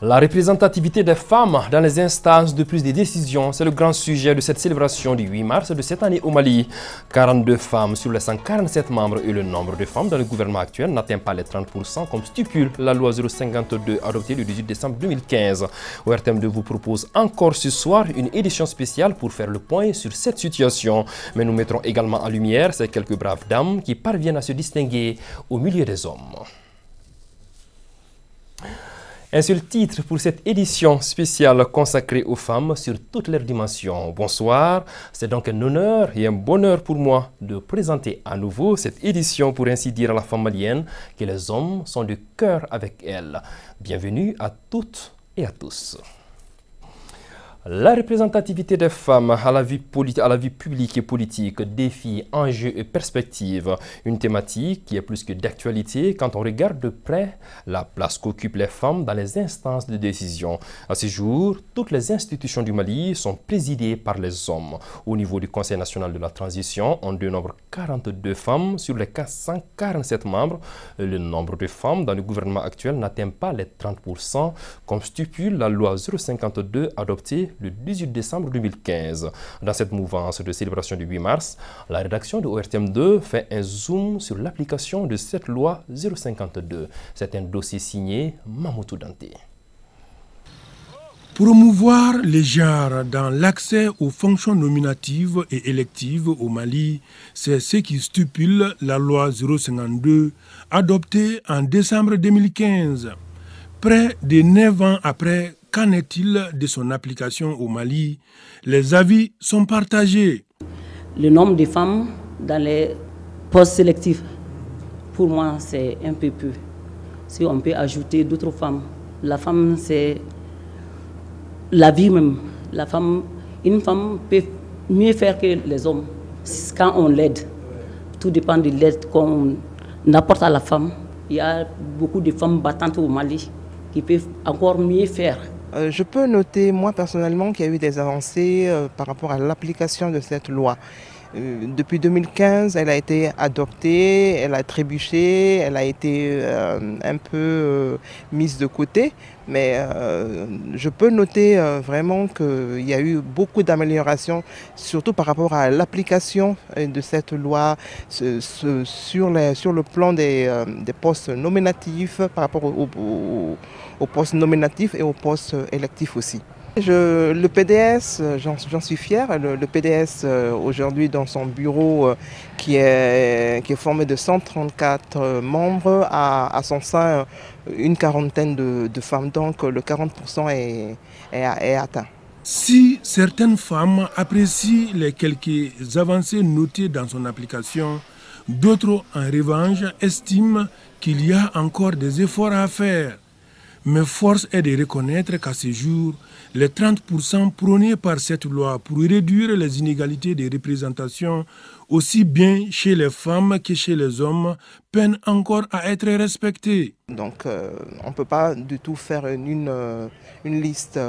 La représentativité des femmes dans les instances de prise de décision, c'est le grand sujet de cette célébration du 8 mars de cette année au Mali. 42 femmes sur les 147 membres et le nombre de femmes dans le gouvernement actuel n'atteint pas les 30% comme stipule la loi 052 adoptée le 18 décembre 2015. ORTM2 vous propose encore ce soir une édition spéciale pour faire le point sur cette situation. Mais nous mettrons également en lumière ces quelques braves dames qui parviennent à se distinguer au milieu des hommes. Un seul titre pour cette édition spéciale consacrée aux femmes sur toutes leurs dimensions. Bonsoir, c'est donc un honneur et un bonheur pour moi de présenter à nouveau cette édition pour ainsi dire à la femme malienne que les hommes sont de cœur avec elle. Bienvenue à toutes et à tous. La représentativité des femmes à la vie publique et politique, défis, enjeux et perspectives, une thématique qui est plus que d'actualité quand on regarde de près la place qu'occupent les femmes dans les instances de décision. À ce jour, toutes les institutions du Mali sont présidées par les hommes. Au niveau du Conseil national de la transition, on dénombre 42 femmes sur les 147 membres. Le nombre de femmes dans le gouvernement actuel n'atteint pas les 30%, comme stipule la loi 052 adoptée le 18 décembre 2015. Dans cette mouvance de célébration du 8 mars, la rédaction de ORTM2 fait un zoom sur l'application de cette loi 052. C'est un dossier signé Mamoudou Dante. Promouvoir les genres dans l'accès aux fonctions nominatives et électives au Mali, c'est ce qui stipule la loi 052 adoptée en décembre 2015. Près de 9 ans après, qu'en est-il de son application au Mali? Les avis sont partagés. Le nombre de femmes dans les postes sélectifs, pour moi, c'est un peu peu. Si on peut ajouter d'autres femmes, la femme, c'est la vie même. Une femme peut mieux faire que les hommes quand on l'aide. Tout dépend de l'aide qu'on apporte à la femme. Il y a beaucoup de femmes battantes au Mali qui peuvent encore mieux faire. Je peux noter, moi personnellement, qu'il y a eu des avancées par rapport à l'application de cette loi. Depuis 2015, elle a été adoptée, elle a trébuché, elle a été un peu mise de côté. Mais je peux noter vraiment qu'il y a eu beaucoup d'améliorations, surtout par rapport à l'application de cette loi sur le plan des postes nominatifs, par rapport aux postes nominatifs et aux postes électifs aussi. Le PDS, j'en suis fier. Le PDS aujourd'hui dans son bureau qui est formé de 134 membres à son sein une quarantaine de femmes. Donc le 40% est atteint. Si certaines femmes apprécient les quelques avancées notées dans son application, d'autres en revanche estiment qu'il y a encore des efforts à faire. Mais force est de reconnaître qu'à ce jour, les 30% prônés par cette loi pour réduire les inégalités de représentation, aussi bien chez les femmes que chez les hommes, peinent encore à être respectés. Donc on ne peut pas du tout faire une liste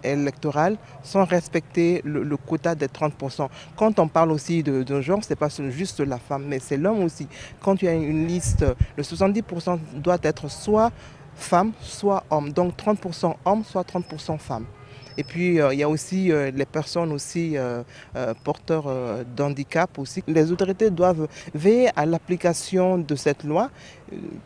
électorale sans respecter le quota des 30%. Quand on parle aussi de genre, ce n'est pas juste la femme, mais c'est l'homme aussi. Quand il y a une liste, le 70% doit être soit femmes, soit hommes. Donc 30% hommes, soit 30% femmes. Et puis il y a aussi les personnes aussi porteurs d'handicap aussi. Les autorités doivent veiller à l'application de cette loi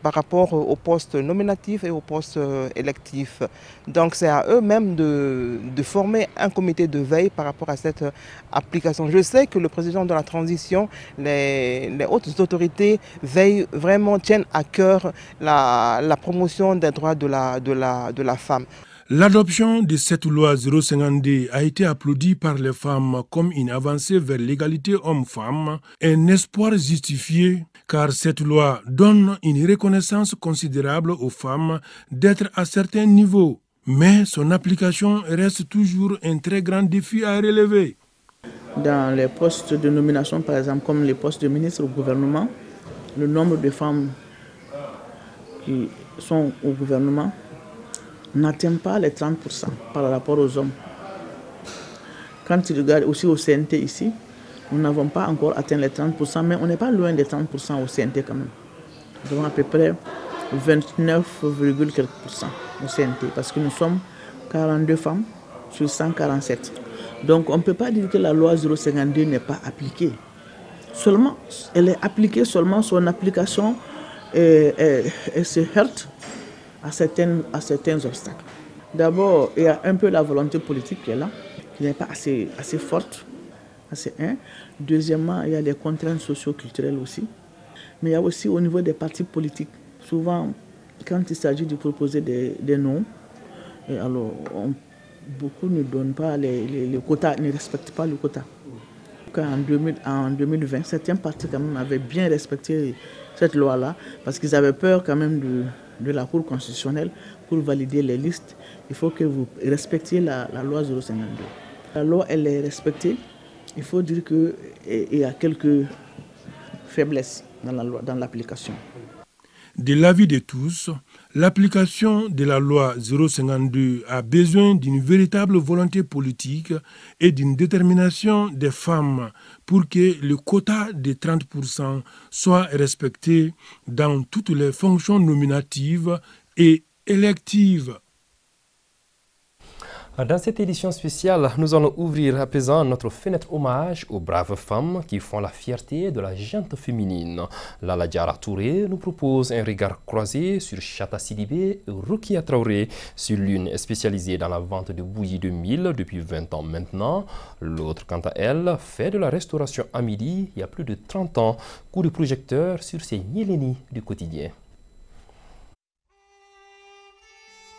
par rapport aux postes nominatifs et aux postes électifs. Donc c'est à eux-mêmes de former un comité de veille par rapport à cette application. Je sais que le président de la transition, les hautes autorités veillent vraiment, tiennent à cœur la promotion des droits de la femme. L'adoption de cette loi 052 a été applaudie par les femmes comme une avancée vers l'égalité homme-femme, un espoir justifié car cette loi donne une reconnaissance considérable aux femmes d'être à certains niveaux. Mais son application reste toujours un très grand défi à relever. Dans les postes de nomination, par exemple, comme les postes de ministre au gouvernement, le nombre de femmes qui sont au gouvernement n'atteint pas les 30% par rapport aux hommes. Quand tu regardes aussi au CNT ici, nous n'avons pas encore atteint les 30%, mais on n'est pas loin des 30% au CNT quand même. Nous avons à peu près 29, quelques % au CNT, parce que nous sommes 42 femmes sur 147. Donc on ne peut pas dire que la loi 052 n'est pas appliquée. Seulement, elle est appliquée seulement, son application elle se heurte à certains obstacles. D'abord, il y a un peu la volonté politique qui est là, qui n'est pas assez forte. Deuxièmement, il y a les contraintes socio-culturelles aussi. Mais il y a aussi au niveau des partis politiques. Souvent, quand il s'agit de proposer des noms, alors beaucoup ne donnent pas les quotas, ne respectent pas le quota. En 2020, certains partis quand même avaient bien respecté cette loi-là, parce qu'ils avaient peur quand même de la Cour constitutionnelle pour valider les listes. Il faut que vous respectiez la loi 052. La loi, elle est respectée. Il faut dire qu'il y a quelques faiblesses dans l'application. De l'avis de tous, l'application de la loi 052 a besoin d'une véritable volonté politique et d'une détermination des femmes pour que le quota de 30% soit respecté dans toutes les fonctions nominatives et électives. Dans cette édition spéciale, nous allons ouvrir à présent notre fenêtre hommage aux braves femmes qui font la fierté de la gente féminine. Lala Diara Touré nous propose un regard croisé sur Chata Sidibé et Rukia Traoré, sur l'une spécialisée dans la vente de bouillies de mil depuis 20 ans maintenant. L'autre, quant à elle, fait de la restauration à midi il y a plus de 30 ans. Coup de projecteur sur ces Nyéléni du quotidien.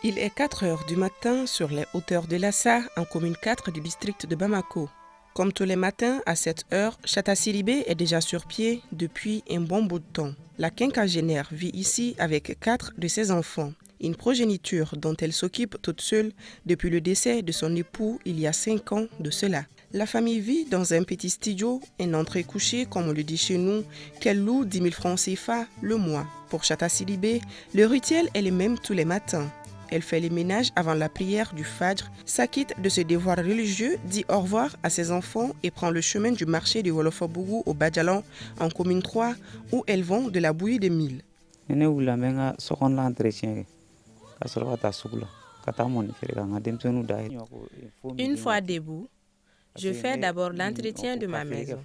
Il est 4 heures du matin sur les hauteurs de Lassa, en commune 4 du district de Bamako. Comme tous les matins, à cette heure, Chata Sidibé est déjà sur pied depuis un bon bout de temps. La quinquagénaire vit ici avec 4 de ses enfants, une progéniture dont elle s'occupe toute seule depuis le décès de son époux il y a 5 ans de cela. La famille vit dans un petit studio, un entrée couché, comme on le dit chez nous, qu'elle loue 10 000 francs CFA le mois. Pour Chata Sidibé, le rituel est le même tous les matins. Elle fait les ménages avant la prière du Fajr, s'acquitte de ce devoir religieux, dit au revoir à ses enfants et prend le chemin du marché de Wolofobougou au Badjalan, en commune 3, où elle vend de la bouillie de mil. Une fois debout, je fais d'abord l'entretien de ma maison.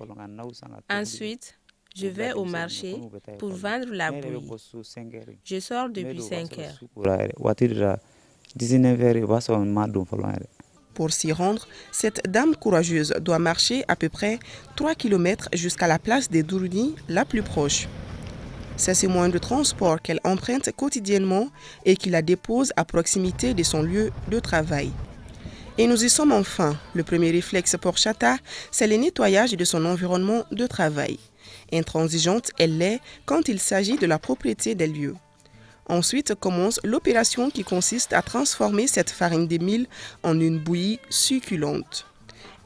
Ensuite, je vais au marché pour vendre la bouillie. Je sors depuis 5 heures. Pour s'y rendre, cette dame courageuse doit marcher à peu près 3 km jusqu'à la place des Dourouni, la plus proche. C'est ce moyen de transport qu'elle emprunte quotidiennement et qui la dépose à proximité de son lieu de travail. Et nous y sommes enfin. Le premier réflexe pour Chata, c'est le nettoyage de son environnement de travail. Intransigeante, elle l'est quand il s'agit de la propriété des lieux. Ensuite commence l'opération qui consiste à transformer cette farine de mil en une bouillie succulente.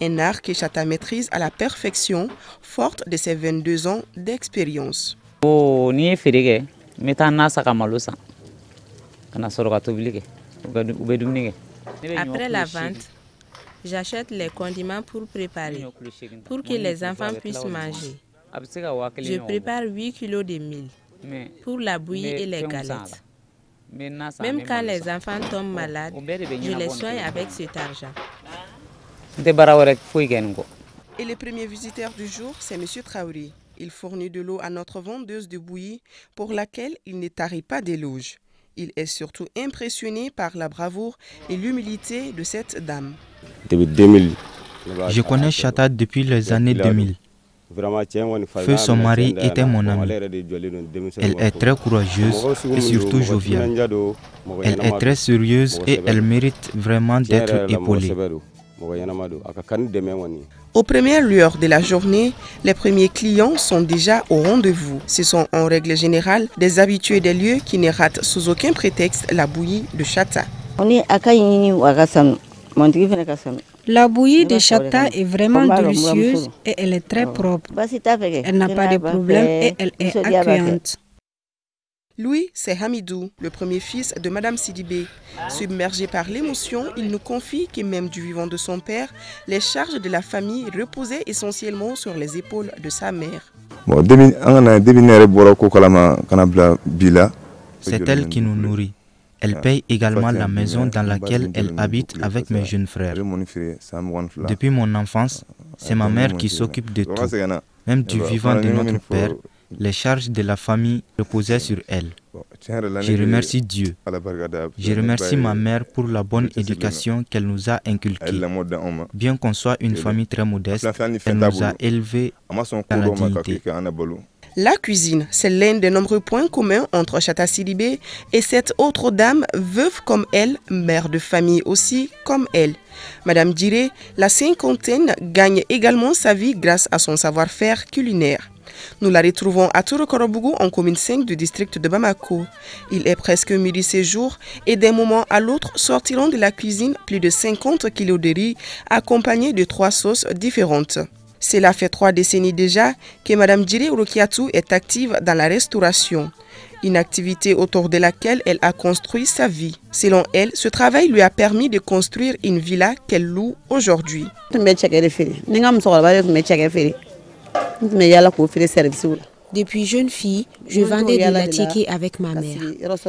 Un art que Chata maîtrise à la perfection, forte de ses 22 ans d'expérience. Après la vente, j'achète les condiments pour préparer, pour que les enfants puissent manger. Je prépare 8 kilos de mil pour la bouillie et les galettes. Même quand les enfants tombent malades, je les soigne avec cet argent. Et le premier visiteur du jour, c'est M. Traoré. Il fournit de l'eau à notre vendeuse de bouillie pour laquelle il ne tarit pas d'éloges. Il est surtout impressionné par la bravoure et l'humilité de cette dame. Je connais Chata depuis les années 2000. Feu, son mari, était mon ami. Elle est très courageuse et surtout joviale. Elle est très sérieuse et elle mérite vraiment d'être épaulée. Aux premières lueurs de la journée, les premiers clients sont déjà au rendez-vous. Ce sont en règle générale des habitués des lieux qui ne ratent sous aucun prétexte la bouillie de Chata. La bouillie de Chata est vraiment délicieuse et elle est très propre. Elle n'a pas de problème et elle est accueillante. Lui, c'est Hamidou, le premier fils de Madame Sidibé. Submergé par l'émotion, il nous confie que même du vivant de son père, les charges de la famille reposaient essentiellement sur les épaules de sa mère. C'est elle qui nous nourrit. Elle paye également la maison dans laquelle elle habite avec mes jeunes frères. Depuis mon enfance, c'est ma mère qui s'occupe de tout. Même du vivant de notre père, les charges de la famille reposaient sur elle. Je remercie Dieu. Je remercie ma mère pour la bonne éducation qu'elle nous a inculquée. Bien qu'on soit une famille très modeste, elle nous a élevés dans la dignité. La cuisine, c'est l'un des nombreux points communs entre Chata Sidibé et cette autre dame, veuve comme elle, mère de famille aussi comme elle. Madame Diré, la cinquantaine, gagne également sa vie grâce à son savoir-faire culinaire. Nous la retrouvons à Tourokorobougou en commune 5 du district de Bamako. Il est presque midi ces jours et d'un moment à l'autre sortiront de la cuisine plus de 50 kilos de riz accompagnés de 3 sauces différentes. Cela fait 3 décennies déjà que Madame Diré Urokiatou est active dans la restauration, une activité autour de laquelle elle a construit sa vie. Selon elle, ce travail lui a permis de construire une villa qu'elle loue aujourd'hui. Depuis jeune fille, je vendais de la ticket avec ma mère.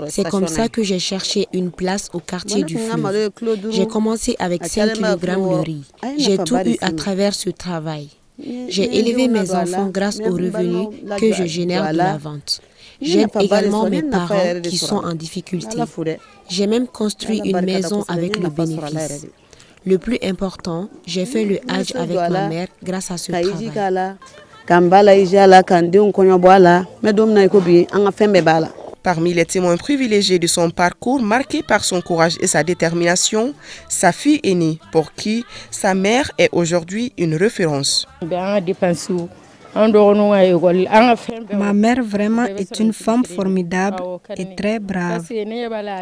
C'est comme ça que j'ai cherché une place au quartier du fleuve. J'ai commencé avec 5 kg de riz. J'ai tout eu à travers ce travail. J'ai élevé mes enfants grâce aux revenus que je génère de la vente. J'aide également mes parents qui sont en difficulté. J'ai même construit une maison avec le bénéfice. Le plus important, j'ai fait le Hajj avec ma mère grâce à ce travail. Parmi les témoins privilégiés de son parcours marqué par son courage et sa détermination, sa fille aînée, pour qui sa mère est aujourd'hui une référence. Ma mère vraiment est une femme formidable et très brave.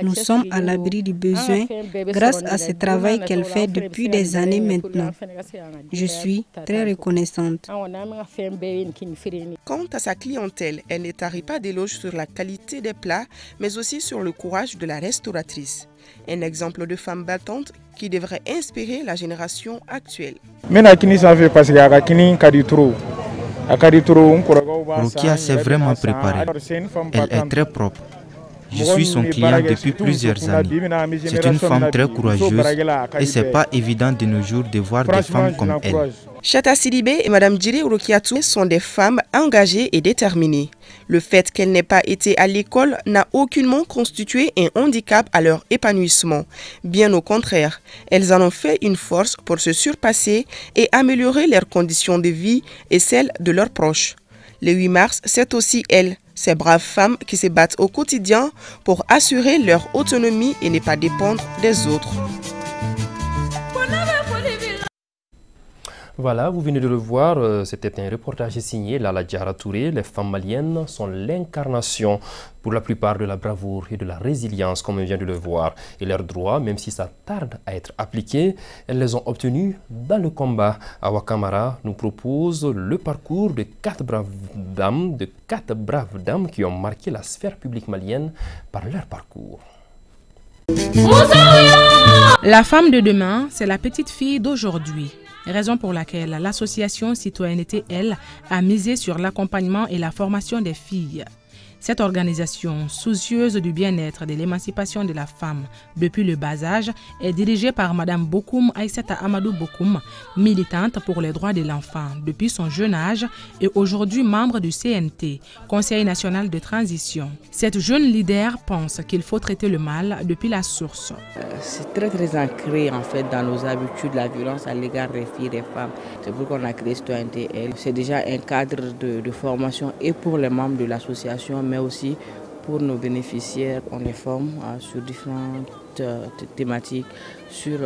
Nous sommes à l'abri du besoin grâce à ce travail qu'elle fait depuis des années maintenant. Je suis très reconnaissante. Quant à sa clientèle, elle ne tarit pas d'éloges sur la qualité des plats, mais aussi sur le courage de la restauratrice. Un exemple de femme battante qui devrait inspirer la génération actuelle. Rukia s'est vraiment préparée. Elle est très propre. Je suis son client depuis plusieurs années. C'est une femme très courageuse et ce n'est pas évident de nos jours de voir des femmes comme elle. Chata Sidibé et Madame Diré Urokiatou sont des femmes engagées et déterminées. Le fait qu'elles n'aient pas été à l'école n'a aucunement constitué un handicap à leur épanouissement. Bien au contraire, elles en ont fait une force pour se surpasser et améliorer leurs conditions de vie et celles de leurs proches. Le 8 mars, c'est aussi elles, ces braves femmes qui se battent au quotidien pour assurer leur autonomie et ne pas dépendre des autres. Voilà, vous venez de le voir, c'était un reportage signé Lala Diara Touré. Les femmes maliennes sont l'incarnation pour la plupart de la bravoure et de la résilience, comme on vient de le voir. Et leurs droits, même si ça tarde à être appliqué, elles les ont obtenus dans le combat. Awa Kamara nous propose le parcours de 4 braves dames qui ont marqué la sphère publique malienne par leur parcours. La femme de demain, c'est la petite fille d'aujourd'hui. Raison pour laquelle l'association Citoyenneté, elle, a misé sur l'accompagnement et la formation des filles. Cette organisation, soucieuse du bien-être et de l'émancipation de la femme depuis le bas âge, est dirigée par Madame Bokoum Aïssata Amadou Bokoum, militante pour les droits de l'enfant depuis son jeune âge et aujourd'hui membre du CNT, Conseil national de transition. Cette jeune leader pense qu'il faut traiter le mal depuis la source. C'est très ancré en fait dans nos habitudes, la violence à l'égard des filles et des femmes. C'est pour qu'on a créé Citoyenneté. C'est déjà un cadre de formation et pour les membres de l'association, mais aussi pour nos bénéficiaires. On les forme sur différentes thématiques, sur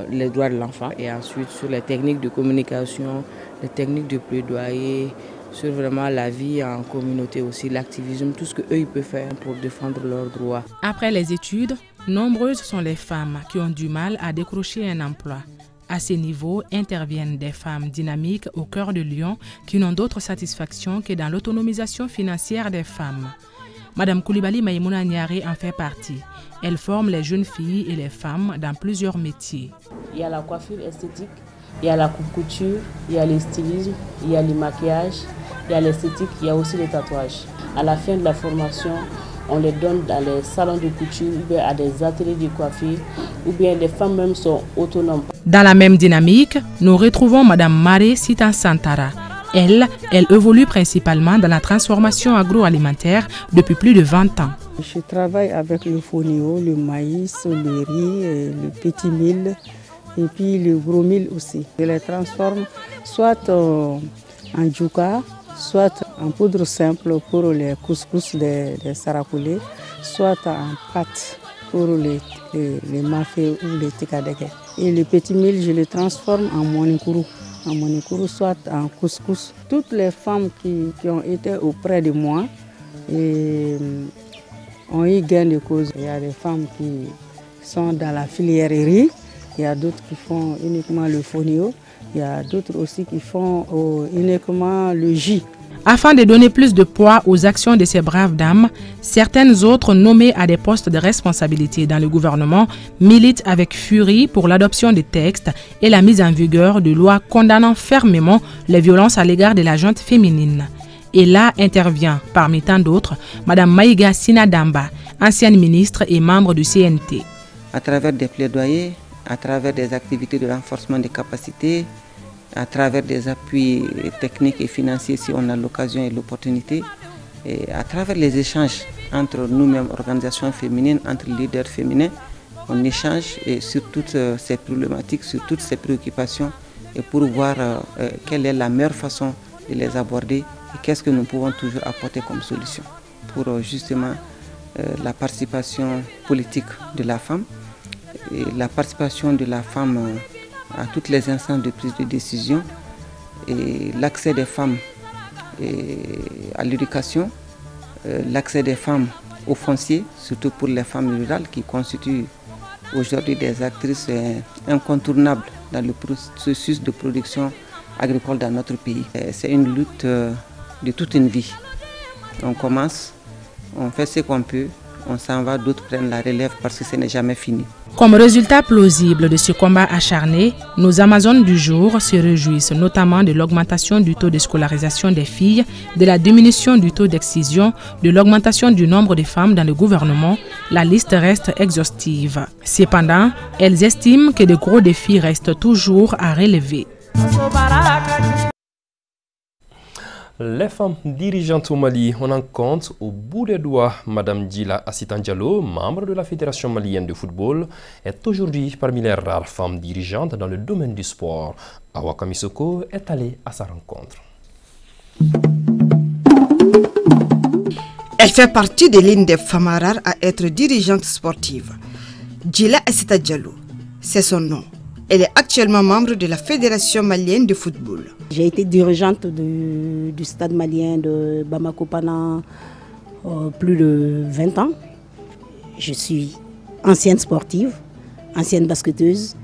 les droits de l'enfant et ensuite sur les techniques de communication, les techniques de plaidoyer, sur vraiment la vie en communauté aussi, l'activisme, tout ce qu'eux ils peuvent faire pour défendre leurs droits. Après les études, nombreuses sont les femmes qui ont du mal à décrocher un emploi. À ces niveaux interviennent des femmes dynamiques au cœur de Lyon qui n'ont d'autre satisfaction que dans l'autonomisation financière des femmes. Madame Koulibaly Maïmouna Niaré en fait partie. Elle forme les jeunes filles et les femmes dans plusieurs métiers. Il y a la coiffure esthétique, il y a la couture, il y a le stylisme, il y a le maquillage, il y a l'esthétique, il y a aussi le tatouage. À la fin de la formation, on les donne dans les salons de couture ou bien à des ateliers de coiffure ou bien les femmes même sont autonomes. Dans la même dynamique, nous retrouvons Madame Maré Sitan Santara. Elle évolue principalement dans la transformation agroalimentaire depuis plus de 20 ans. Je travaille avec le fonio, le maïs, le riz, le petit mil et puis le gros mil aussi. Je les transforme soit en djouka, soit en poudre simple pour les couscous des sarakoulés, soit en pâte pour les mafés ou les tikadeke. Et le petit mil, je le transforme en monikourou. Soit en couscous. Toutes les femmes qui ont été auprès de moi ont eu gain de cause. Il y a des femmes qui sont dans la filière riz, il y a d'autres qui font uniquement le fonio, il y a d'autres aussi qui font uniquement le jus. Afin de donner plus de poids aux actions de ces braves dames, certaines autres nommées à des postes de responsabilité dans le gouvernement militent avec furie pour l'adoption de textes et la mise en vigueur de lois condamnant fermement les violences à l'égard de la gente féminine. Et là intervient, parmi tant d'autres, Mme Maïga Sinadamba, ancienne ministre et membre du CNT. À travers des plaidoyers, à travers des activités de renforcement des capacités, à travers des appuis techniques et financiers si on a l'occasion et l'opportunité, et à travers les échanges entre nous-mêmes, organisations féminines, entre leaders féminins, on échange sur toutes ces problématiques, sur toutes ces préoccupations et pour voir quelle est la meilleure façon de les aborder et qu'est-ce que nous pouvons toujours apporter comme solution pour justement la participation politique de la femme et la participation de la femme à toutes les instances de prise de décision et l'accès des femmes à l'éducation, l'accès des femmes au foncier, surtout pour les femmes rurales qui constituent aujourd'hui des actrices incontournables dans le processus de production agricole dans notre pays. C'est une lutte de toute une vie. On commence, on fait ce qu'on peut, on s'en va, d'autres prennent la relève parce que ce n'est jamais fini. Comme résultat plausible de ce combat acharné, nos Amazones du jour se réjouissent notamment de l'augmentation du taux de scolarisation des filles, de la diminution du taux d'excision, de l'augmentation du nombre de femmes dans le gouvernement. La liste reste exhaustive. Cependant, elles estiment que de gros défis restent toujours à relever. Les femmes dirigeantes au Mali, on en compte au bout des doigts. Madame Djila Assitan Diallo, membre de la Fédération malienne de football, est aujourd'hui parmi les rares femmes dirigeantes dans le domaine du sport. Awa Kamisoko est allée à sa rencontre. Elle fait partie de l'une des femmes rares à être dirigeante sportive. Djila Assitan Diallo, c'est son nom. Elle est actuellement membre de la Fédération malienne de football. J'ai été dirigeante du stade malien de Bamako pendant plus de 20 ans. Je suis ancienne sportive, ancienne basketteuse,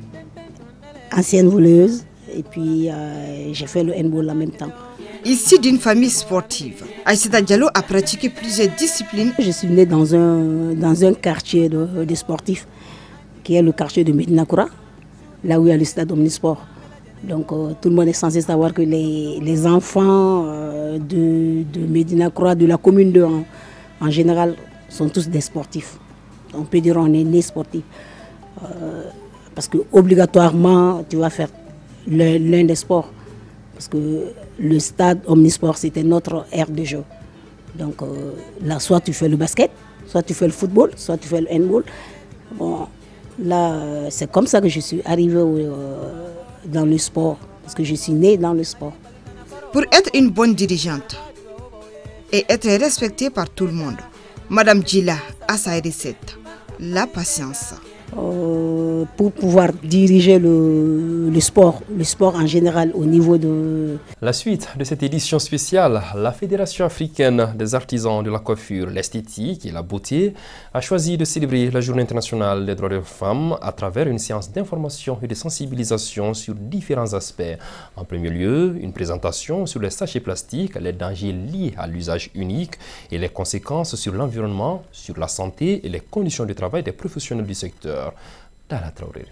ancienne voleuse et puis j'ai fait le handball en même temps. Issue d'une famille sportive, Aïssata Diallo a pratiqué plusieurs disciplines. Je suis née dans un quartier de sportifs qui est le quartier de Medinakoura, là où il y a le stade Omnisport. Donc tout le monde est censé savoir que les enfants de Medinakoura, de la commune 2 en général, sont tous des sportifs. On peut dire qu'on est né sportif. Parce que obligatoirement, tu vas faire l'un des sports. Parce que le stade Omnisport, c'était notre aire de jeu. Donc là, soit tu fais le basket, soit tu fais le football, soit tu fais le handball. Bon, là, c'est comme ça que je suis arrivée dans le sport, parce que je suis née dans le sport. Pour être une bonne dirigeante et être respectée par tout le monde, Madame Djila a sa recette, la patience. pour pouvoir diriger le sport en général au niveau de... La suite de cette édition spéciale, la Fédération africaine des artisans de la coiffure, l'esthétique et la beauté a choisi de célébrer la Journée internationale des droits des femmes à travers une séance d'information et de sensibilisation sur différents aspects. En premier lieu, une présentation sur les sachets plastiques, les dangers liés à l'usage unique et les conséquences sur l'environnement, sur la santé et les conditions de travail des professionnels du secteur. Dara Traoré.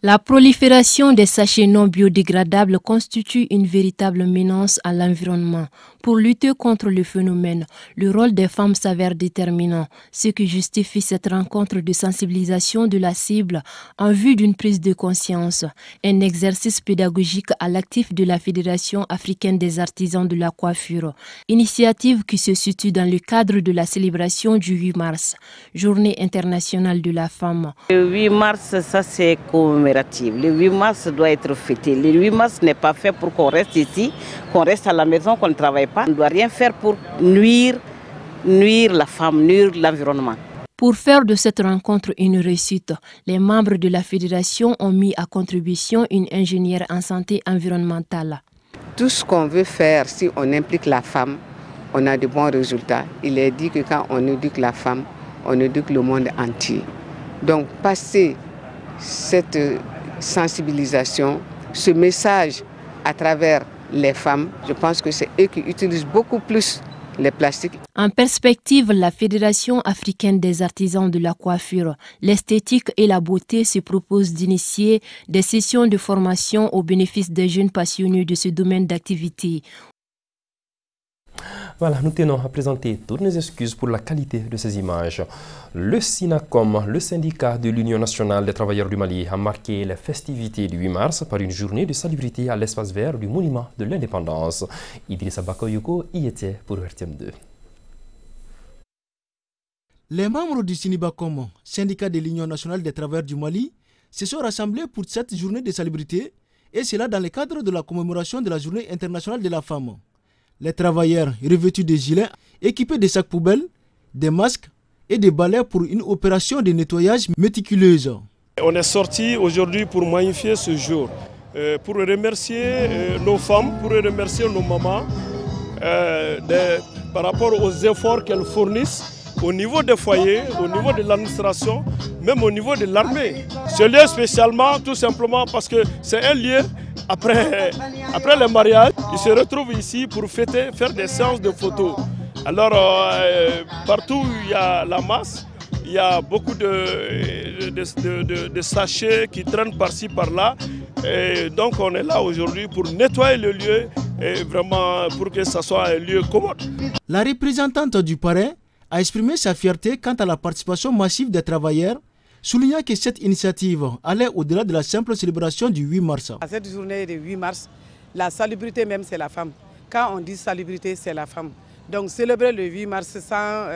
La prolifération des sachets non biodégradables constitue une véritable menace à l'environnement. Pour lutter contre le phénomène, le rôle des femmes s'avère déterminant, ce qui justifie cette rencontre de sensibilisation de la cible en vue d'une prise de conscience. Un exercice pédagogique à l'actif de la Fédération africaine des artisans de la coiffure, initiative qui se situe dans le cadre de la célébration du 8 mars, Journée internationale de la femme. Le 8 mars, ça c'est commémoratif. Le 8 mars doit être fêté. Le 8 mars n'est pas fait pour qu'on reste ici, qu'on reste à la maison, qu'on ne travaille pas. On ne doit rien faire pour nuire la femme, nuire l'environnement. Pour faire de cette rencontre une réussite, les membres de la fédération ont mis à contribution une ingénieure en santé environnementale. Tout ce qu'on veut faire, si on implique la femme, on a de bons résultats. Il est dit que quand on éduque la femme, on éduque le monde entier. Donc passer cette sensibilisation, ce message à travers les femmes, je pense que c'est eux qui utilisent beaucoup plus les plastiques. En perspective, la Fédération africaine des artisans de la coiffure, l'esthétique et la beauté se propose d'initier des sessions de formation au bénéfice des jeunes passionnés de ce domaine d'activité. Voilà, nous tenons à présenter toutes nos excuses pour la qualité de ces images. Le SINACOM, le syndicat de l'Union nationale des travailleurs du Mali, a marqué les festivités du 8 mars par une journée de salubrité à l'espace vert du monument de l'indépendance. Idrissa Bakoyoko y était pour RTM2. Les membres du SINIBACOM, syndicat de l'Union nationale des travailleurs du Mali, se sont rassemblés pour cette journée de salubrité, et cela dans le cadre de la commémoration de la Journée internationale de la femme. Les travailleurs revêtus de gilets, équipés de sacs poubelles, des masques et des balais pour une opération de nettoyage méticuleuse. On est sorti aujourd'hui pour magnifier ce jour, pour remercier nos femmes, pour remercier nos mamans par rapport aux efforts qu'elles fournissent au niveau des foyers, au niveau de l'administration, même au niveau de l'armée. Ce lieu spécialement, tout simplement parce que c'est un lieu, après le mariage, ils se retrouvent ici pour fêter, faire des séances de photos. Alors, partout où il y a la masse, il y a beaucoup de sachets qui traînent par-ci, par-là. Et donc, on est là aujourd'hui pour nettoyer le lieu et vraiment pour que ça soit un lieu commode. La représentante du parrain a exprimé sa fierté quant à la participation massive des travailleurs, soulignant que cette initiative allait au-delà de la simple célébration du 8 mars. À cette journée du 8 mars, la salubrité même c'est la femme. Quand on dit salubrité, c'est la femme. Donc célébrer le 8 mars sans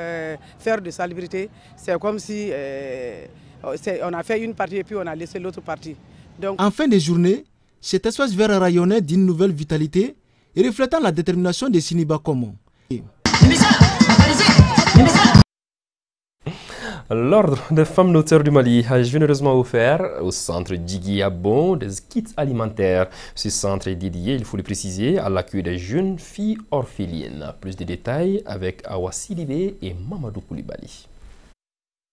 faire de salubrité, c'est comme si on a fait une partie et puis on a laissé l'autre partie. Donc... En fin de journée, cet espace vert rayonnait d'une nouvelle vitalité et reflétant la détermination des SINIBACOM. L'Ordre des femmes notaires du Mali a généreusement offert au centre Djigui Abon des kits alimentaires. Ce centre est dédié, il faut le préciser, à l'accueil des jeunes filles orphelines. Plus de détails avec Awa Sidibé et Mamadou Koulibaly.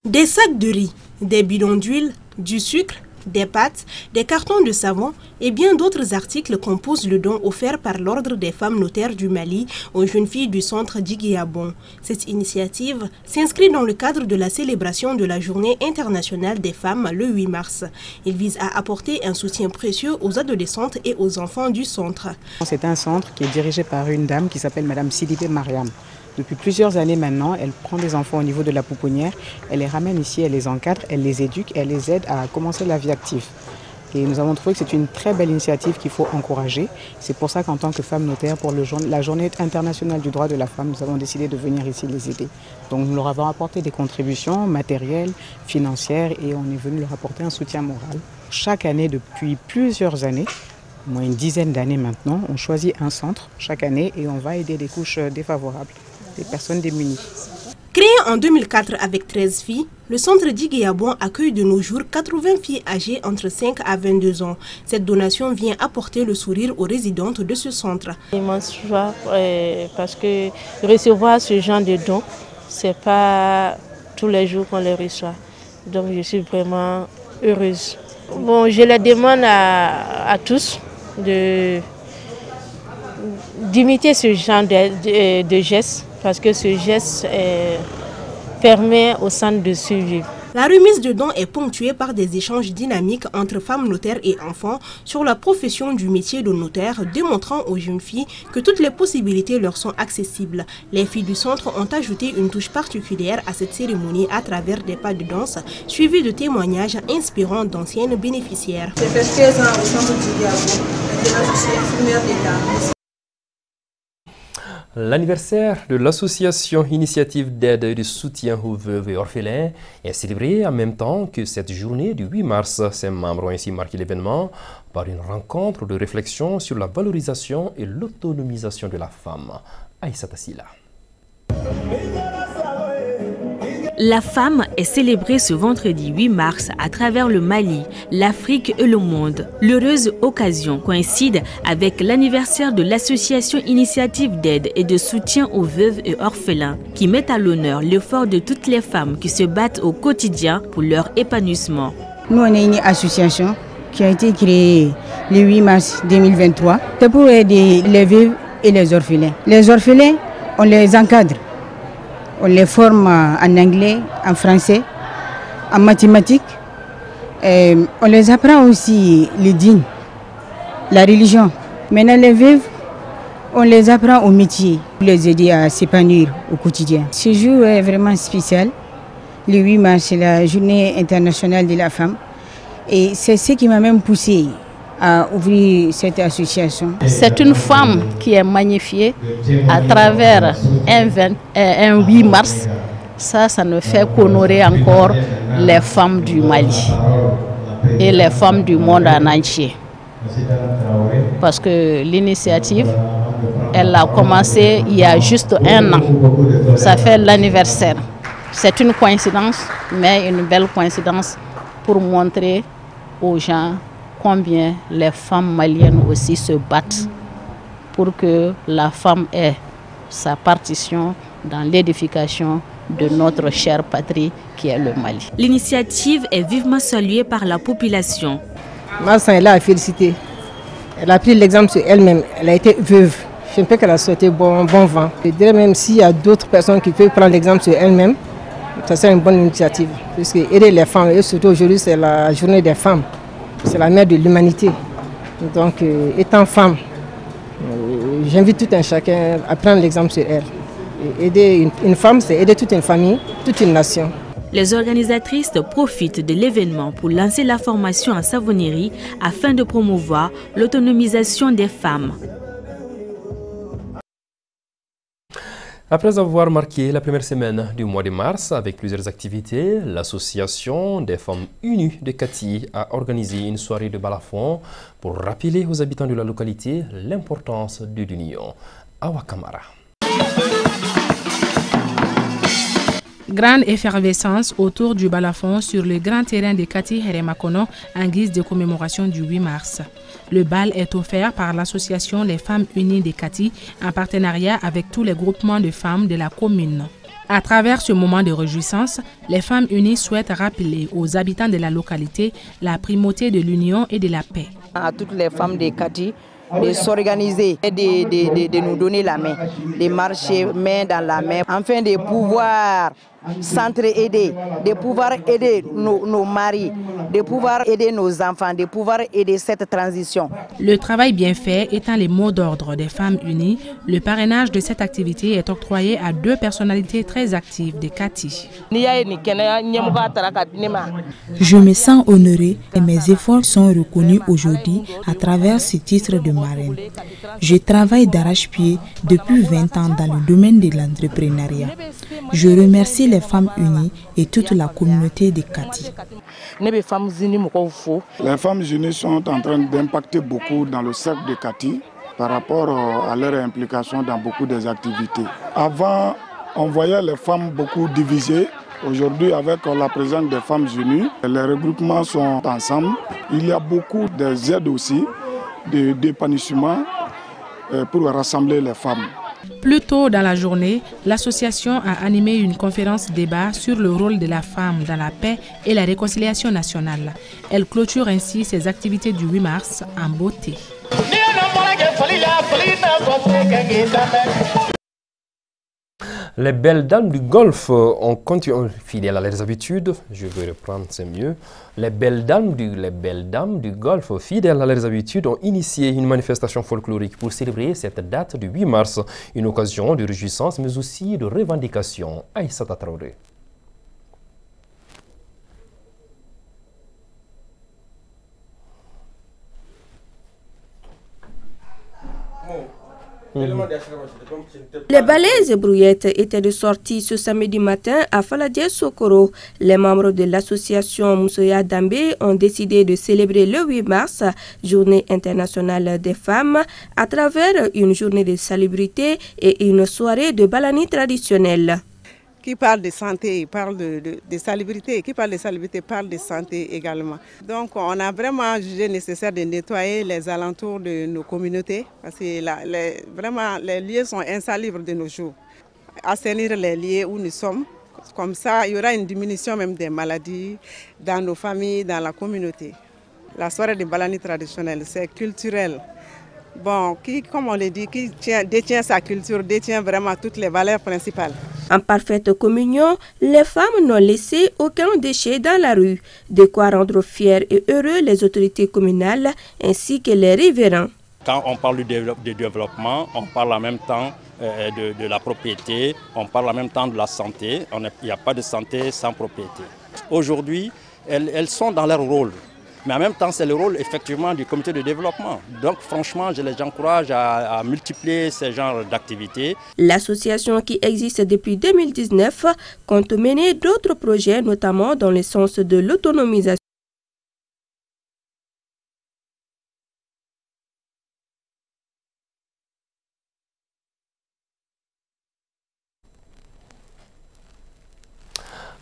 Des sacs de riz, des bidons d'huile, du sucre, des pâtes, des cartons de savon et bien d'autres articles composent le don offert par l'Ordre des femmes notaires du Mali aux jeunes filles du centre Djigui Abon. Cette initiative s'inscrit dans le cadre de la célébration de la Journée internationale des femmes le 8 mars. Il vise à apporter un soutien précieux aux adolescentes et aux enfants du centre. C'est un centre qui est dirigé par une dame qui s'appelle Madame Sidibé Mariam. Depuis plusieurs années maintenant, elle prend des enfants au niveau de la pouponnière, elle les ramène ici, elle les encadre, elle les éduque, elle les aide à commencer la vie active. Et nous avons trouvé que c'est une très belle initiative qu'il faut encourager. C'est pour ça qu'en tant que femme notaire, pour la Journée internationale du droit de la femme, nous avons décidé de venir ici les aider. Donc nous leur avons apporté des contributions matérielles, financières et on est venu leur apporter un soutien moral. Chaque année, depuis plusieurs années, au moins une dizaine d'années maintenant, on choisit un centre chaque année et on va aider des couches défavorables, des personnes démunies. Créé en 2004 avec 13 filles, le centre d'Iguéabon accueille de nos jours 80 filles âgées entre 5 à 22 ans. Cette donation vient apporter le sourire aux résidentes de ce centre. Immense joie parce que recevoir ce genre de dons, ce n'est pas tous les jours qu'on les reçoit. Donc je suis vraiment heureuse. Bon, je les demande à tous d'imiter ce genre de gestes parce que ce geste permet au centre de survivre. La remise de dons est ponctuée par des échanges dynamiques entre femmes notaires et enfants sur la profession du métier de notaire, démontrant aux jeunes filles que toutes les possibilités leur sont accessibles. Les filles du centre ont ajouté une touche particulière à cette cérémonie à travers des pas de danse suivis de témoignages inspirants d'anciennes bénéficiaires. J'ai fait 13 ans au centre d'Iguéabon. Maintenant, je suis infirmière d'État. L'anniversaire de l'association Initiative d'aide et de soutien aux veuves et orphelins est célébré en même temps que cette journée du 8 mars. Ses membres ont ainsi marqué l'événement par une rencontre de réflexion sur la valorisation et l'autonomisation de la femme. Aïssa Tassila. La femme est célébrée ce vendredi 8 mars à travers le Mali, l'Afrique et le monde. L'heureuse occasion coïncide avec l'anniversaire de l'association Initiative d'aide et de soutien aux veuves et orphelins qui met à l'honneur l'effort de toutes les femmes qui se battent au quotidien pour leur épanouissement. Nous, on est une association qui a été créée le 8 mars 2023. C'est pour aider les veuves et les orphelins. Les orphelins, on les encadre. On les forme en anglais, en français, en mathématiques. Et on les apprend aussi le dîn, la religion. Maintenant, les veuves, on les apprend au métier pour les aider à s'épanouir au quotidien. Ce jour est vraiment spécial. Le 8 mars, c'est la journée internationale de la femme. Et c'est ce qui m'a même poussée à ouvrir cette association. C'est une femme qui est magnifiée à travers un 8 mars. Ça ne fait qu'honorer encore les femmes du Mali et les femmes du monde en entier. Parce que l'initiative, elle a commencé il y a juste 1 an. Ça fait l'anniversaire. C'est une coïncidence, mais une belle coïncidence pour montrer aux gens combien les femmes maliennes aussi se battent pour que la femme ait sa partition dans l'édification de notre chère patrie qui est le Mali. L'initiative est vivement saluée par la population. Marsan est là à féliciter. Elle a pris l'exemple sur elle-même. Elle a été veuve. Je ne peux qu'elle a souhaité bon vent. Je dirais même s'il y a d'autres personnes qui peuvent prendre l'exemple sur elles-mêmes, ça serait une bonne initiative. Puisque aider les femmes, et surtout aujourd'hui c'est la journée des femmes. C'est la mère de l'humanité. Donc, étant femme, j'invite tout un chacun à prendre l'exemple sur elle. Et aider une femme, c'est aider toute une famille, toute une nation. Les organisatrices profitent de l'événement pour lancer la formation en savonnerie afin de promouvoir l'autonomisation des femmes. Après avoir marqué la première semaine du mois de mars avec plusieurs activités, l'association des femmes unies de Kati a organisé une soirée de balafon pour rappeler aux habitants de la localité l'importance de l'union. Awa Kamara. Grande effervescence autour du balafon sur le grand terrain de Kati Heremakono en guise de commémoration du 8 mars. Le bal est offert par l'association Les Femmes Unies de Kati en partenariat avec tous les groupements de femmes de la commune. À travers ce moment de réjouissance, les Femmes Unies souhaitent rappeler aux habitants de la localité la primauté de l'union et de la paix. À toutes les femmes de Kati de s'organiser et de nous donner la main, de marcher main dans la main, afin de pouvoir s'entraider, de pouvoir aider nos maris, de pouvoir aider nos enfants, de pouvoir aider cette transition. Le travail bien fait étant les mots d'ordre des Femmes Unies, le parrainage de cette activité est octroyé à 2 personnalités très actives de Kati. Je me sens honorée et mes efforts sont reconnus aujourd'hui à travers ce titre de marraine. Je travaille d'arrache-pied depuis 20 ans dans le domaine de l'entrepreneuriat. Je remercie les Femmes Unies et toute la communauté de Kati. Les Femmes Unies sont en train d'impacter beaucoup dans le cercle de Kati par rapport à leur implication dans beaucoup des activités. Avant, On voyait les femmes beaucoup divisées. Aujourd'hui, avec la présence des femmes unies, les regroupements sont ensemble. Il y a beaucoup d'aides aussi, d'épanouissement pour rassembler les femmes. Plus tôt dans la journée, l'association a animé une conférence débat sur le rôle de la femme dans la paix et la réconciliation nationale. Elle clôture ainsi ses activités du 8 mars en beauté. Les belles dames du Golfe ont continué, fidèles à leurs habitudes, je vais reprendre, c'est mieux. Les belles dames du Golfe, fidèles à leurs habitudes, ont initié une manifestation folklorique pour célébrer cette date du 8 mars, une occasion de réjouissance mais aussi de revendication. Aïssata Traoré. Les balais et brouillettes étaient de sortie ce samedi matin à Faladié Sokoro. Les membres de l'association Moussoya Dambé ont décidé de célébrer le 8 mars, journée internationale des femmes, à travers une journée de salubrité et une soirée de balani traditionnelle. Qui parle de santé, parle de salubrité. Qui parle de salubrité, parle de santé également. Donc on a vraiment jugé nécessaire de nettoyer les alentours de nos communautés parce que vraiment les lieux sont insalubres de nos jours. Assainir les lieux où nous sommes, comme ça il y aura une diminution même des maladies dans nos familles, dans la communauté. La soirée de balani traditionnelle, c'est culturel. Bon, comme on le dit, qui détient sa culture, détient vraiment toutes les valeurs principales. En parfaite communion, les femmes n'ont laissé aucun déchet dans la rue, de quoi rendre fiers et heureux les autorités communales ainsi que les riverains. Quand on parle du développement, on parle en même temps de la propriété, on parle en même temps de la santé. Il n'y a pas de santé sans propriété. Aujourd'hui, elles sont dans leur rôle. Mais en même temps, c'est le rôle effectivement du comité de développement. Donc franchement, je les encourage à multiplier ce genre d'activités. L'association qui existe depuis 2019 compte mener d'autres projets, notamment dans le sens de l'autonomisation.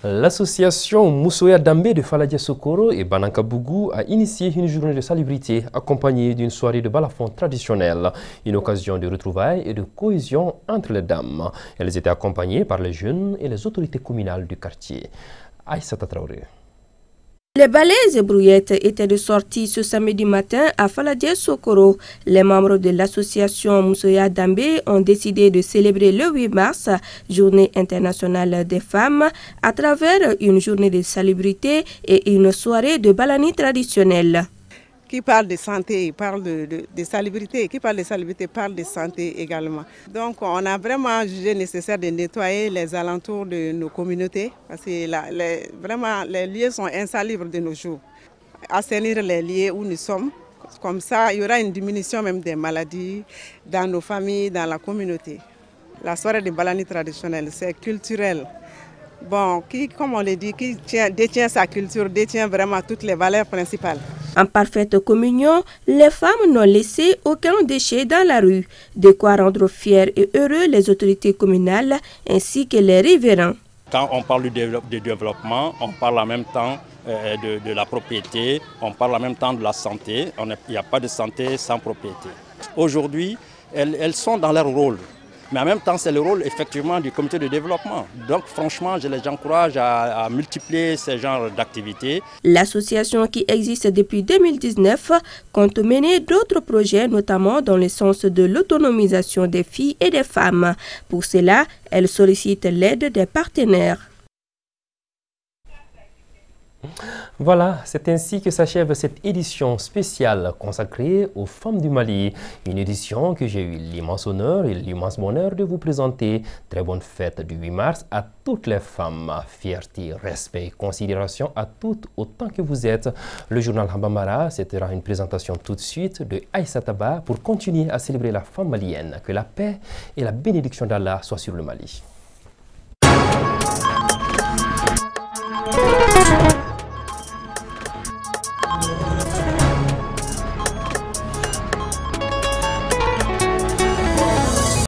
L'association Moussoya Dambé de Faladié Sokoro et Bananka Bougou a initié une journée de salubrité accompagnée d'une soirée de balafon traditionnelle, une occasion de retrouvailles et de cohésion entre les dames. Elles étaient accompagnées par les jeunes et les autorités communales du quartier. Aïssata Traoré. Les balais et brouillettes étaient de sortie ce samedi matin à Faladié Sokoro. Les membres de l'association Moussoya Dambé ont décidé de célébrer le 8 mars, journée internationale des femmes, à travers une journée de salubrité et une soirée de balani traditionnelle. Qui parle de santé, parle de salubrité. Qui parle de salubrité, parle de santé également. Donc on a vraiment jugé nécessaire de nettoyer les alentours de nos communautés parce que vraiment les lieux sont insalubres de nos jours. Assainir les lieux où nous sommes, comme ça il y aura une diminution même des maladies dans nos familles, dans la communauté. La soirée de balani traditionnelle, c'est culturel. Bon, comme on le dit, qui détient sa culture, détient vraiment toutes les valeurs principales. En parfaite communion, les femmes n'ont laissé aucun déchet dans la rue, de quoi rendre fiers et heureux les autorités communales ainsi que les riverains. Quand on parle du développement, on parle en même temps de la propriété, on parle en même temps de la santé. Il n'y a pas de santé sans propriété. Aujourd'hui, elles sont dans leur rôle. Mais en même temps, c'est le rôle effectivement du comité de développement. Donc franchement, je les encourage à multiplier ce genre d'activités. L'association qui existe depuis 2019 compte mener d'autres projets, notamment dans le sens de l'autonomisation des filles et des femmes. Pour cela, elle sollicite l'aide des partenaires. Voilà, c'est ainsi que s'achève cette édition spéciale consacrée aux femmes du Mali. Une édition que j'ai eu l'immense honneur et l'immense bonheur de vous présenter. Très bonne fête du 8 mars à toutes les femmes. Fierté, respect, considération à toutes autant que vous êtes. Le journal Hambamara, c'était une présentation tout de suite de Aïssata Ba pour continuer à célébrer la femme malienne. Que la paix et la bénédiction d'Allah soient sur le Mali.